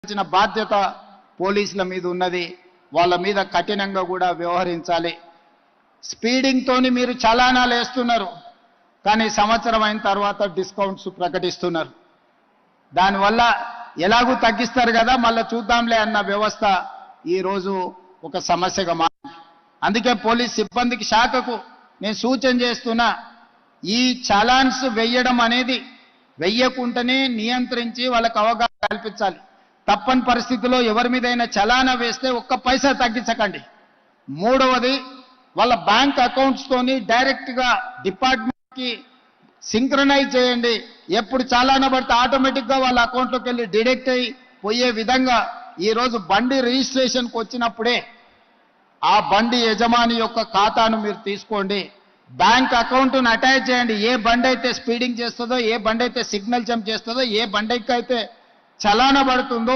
ఇచ్చిన బాధ్యత పోలీసుల మీద ఉన్నది. వాళ్ళ మీద కఠినంగా కూడా వ్యవహరించాలి. స్పీడింగ్ తోని మీరు చలానాలు వేస్తున్నారు, కానీ సంవత్సరం అయిన తర్వాత డిస్కౌంట్స్ ప్రకటిస్తున్నారు. దానివల్ల ఎలాగూ తగ్గిస్తారు కదా, మళ్ళీ చూద్దాంలే అన్న వ్యవస్థ ఈరోజు ఒక సమస్యగా మారింది. అందుకే పోలీస్ సిబ్బందికి శాఖకు నేను సూచన చేస్తున్నా, ఈ చలాన్స్ వెయ్యడం అనేది వెయ్యకుంటేనే నియంత్రించి వాళ్ళకి అవగాహన కల్పించాలి. తప్పని పరిస్థితిలో ఎవరి మీదైనా చలానా వేస్తే ఒక్క పైసా తగ్గించకండి. మూడవది, వాళ్ళ బ్యాంక్ అకౌంట్స్ తోని డైరెక్ట్ గా డిపార్ట్మెంట్ కి సింక్రనైజ్ చేయండి. ఎప్పుడు చలానా పడితే ఆటోమేటిక్ గా వాళ్ళ అకౌంట్ లోకి వెళ్ళి డిడక్ట్ అయ్యి పోయే విధంగా ఈ రోజు బండి రిజిస్ట్రేషన్ కు వచ్చినప్పుడే ఆ బండి యజమాని యొక్క ఖాతాను మీరు తీసుకోండి. బ్యాంక్ అకౌంట్ను అటాచ్ చేయండి. ఏ బండి అయితే స్పీడింగ్ చేస్తుందో, ఏ బండి అయితే సిగ్నల్ జంప్ చేస్తుందో, ఏ బండికి అయితే చలానా పడుతుందో